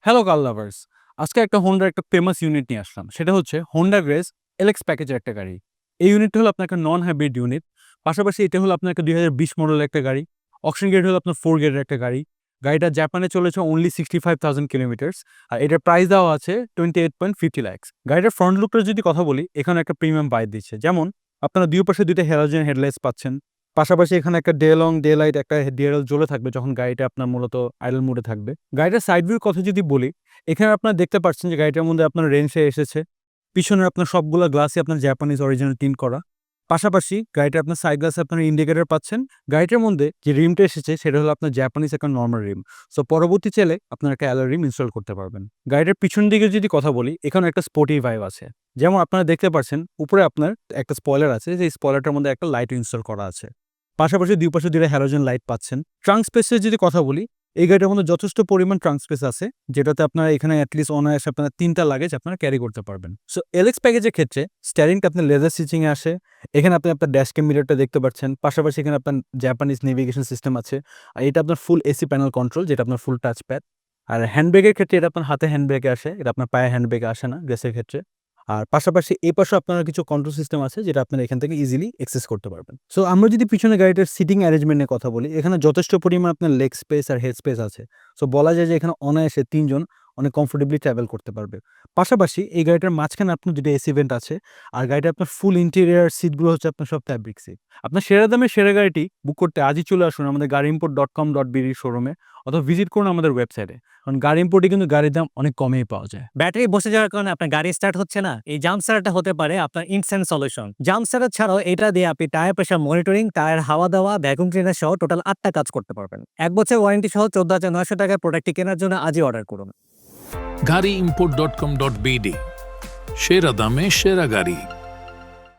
Hello কার lovers! আজকে একটা হোন্ডার একটা ফেমাস ইউনিট নিয়ে আসলাম। সেটা হচ্ছে হোন্ডা গ্রেজ এলএক্স প্যাকেজের একটা গাড়ি। এই ইউনিটটা হলো আপনার একটা নন হাইব্রিড ইউনিট। পাশাপাশি এটা হলো আপনার একটা ২০২০ মডেলের একটা গাড়ি। অকশন গ্রেড হলো আপনার 4 গ্রেডের একটা গাড়ি। গাড়িটা জাপানে চলেছে অনলি 65,000 কিলোমিটারস। আর এটার প্রাইস দেওয়া আছে 28.50 লাখস। গাড়িটার ফ্রন্ট লুকটার যদি কথা বলি, এখানে একটা প্রিমিয়াম ভাইব দিচ্ছে। যেমন আপনারা দুই পাশে ২ টা হ্যালোজেন হেডলাইটস পাচ্ছেন। পাশাপাশি এখানে একটা ডে লং ডে লাইট একটা ডিআরএল জ্বলে থাকবে যখন গাড়িটা আপনার মূলত আইডল মোডে থাকবে। গাড়িটার সাইড ভিউর কথা যদি বলি, এখানে আপনারা দেখতে পাচ্ছেন যে গাড়িটার মধ্যে আপনার রেনসে এসেছে। পিছনের আপনার সবগুলা গ্লাসই আপনার জাপানিজ অরিজিনাল টিন্ট করা। পাশাপাশি গাড়িটার আপনার সাইড গ্লাসে আপনার ইন্ডিকেটর পাচ্ছেন। গাড়িটার মধ্যে যে রিমটা এসেছে সেটা হলো আপনার জাপানিজ একটা নরমাল রিম। সো পরবর্তী চাইলে আপনারা একটা অ্যালয় রিম ইনস্টল করতে পারবেন। গাড়িটার পিছন দিকে যদি কথা বলি, এখানে একটা স্পোর্টি ভাইব আছে। যেমন আপনারা দেখতে পাচ্ছেন উপরে আপনার একটা স্পয়লার আছে, যে স্পয়লারটার মধ্যে একটা লাইট ইনস্টল করা আছে। পাশাপাশি দুই পাশে ২ টা হ্যালোজেন লাইট পাচ্ছেন। ট্রাঙ্ক স্পেসের যদি কথা বলি, এই গাড়িটার মধ্যে যথেষ্ট পরিমাণ ট্রাঙ্ক স্পেস আছে, যেটাতে আপনারা এখানে এটলিস্ট অনায়াসে আপনারা ৩ টা লাগেজ আপনারা ক্যারি করতে পারবেন। সো এলএক্স প্যাকেজের ক্ষেত্রে স্টিয়ারিংটা আপনার লেদার স্টিচিং এ আসে। এখানে আপনি আপনার ড্যাশ ক্যাম মিররটা দেখতে পাচ্ছেন। পাশাপাশি এখানে আপনার জাপানিজ নেভিগেশন সিস্টেম আছে। আর এটা আপনার ফুল এসি প্যানেল কন্ট্রোল, যেটা আপনার ফুল টাচ প্যাড। আর হ্যান্ড ব্রেকের ক্ষেত্রে এটা আপনার হাতে হ্যান্ড ব্রেকে আসে। এটা আপনার পায়ে হ্যান্ড ব্রেকে আসে না গ্রেসের ক্ষেত্রে। আর পাশাপাশি এই পাশেও আপনারা কিছু কন্ট্রোল সিস্টেম আছে, যেটা আপনারা এখান থেকে ইজিলি অ্যাক্সেস করতে পারবেন। সো আমরা যদি পিছনে গাড়িটার সিটিং অ্যারেঞ্জমেন্ট নিয়ে কথা বলি, এখানে যথেষ্ট পরিমাণ আপনার লেগ স্পেস আর হেড স্পেস আছে। সো বলা যায় যে এখানে অনায়াসে ৩ জন অনেক কমফোর্টেবলি ট্রাভেল করতে পারবে। পাশাপাশি এই গাড়িটার মাঝখানে আপনার ২ টা এসি ভেন্ট আছে। আর গাড়িটা আপনার ফুল ইন্টেরিয়র সিটগুলো হচ্ছে আপনার সব ফ্যাব্রিক সিট। আপনার সেরা দামে সেরা গাড়িটি বুক করতে আজই চলে আসুন আমাদের gareimport.com.bd শোরুমে, অথবা ভিজিট করুন আমাদের ওয়েবসাইটে। কারণ গাড়ি ইম্পোর্টে কিন্তু গাড়ির দাম অনেক কমেই পাওয়া যায়। ব্যাটারি বসে যাওয়ার কারণে আপনার গাড়ি স্টার্ট হচ্ছে না, এই জাম্প স্টার্টটা হতে পারে আপনার ইনস্ট্যান্ট সলিউশন। জাম্প স্টার্টার ছাড়াও এটা দিয়ে আপনি টায়ার প্রেশার মনিটরিং, টায়ার হাওয়া দেওয়া, ভ্যাকুয়াম ক্লিনার সহ টোটাল 8টা কাজ করতে পারবেন। 1 বছর ওয়ারেন্টি সহ 14,900 টাকায় প্রোডাক্টটি কেনার জন্য আজই অর্ডার করুন। gareimport.com.bd সেরা দামে সেরা গাড়ি।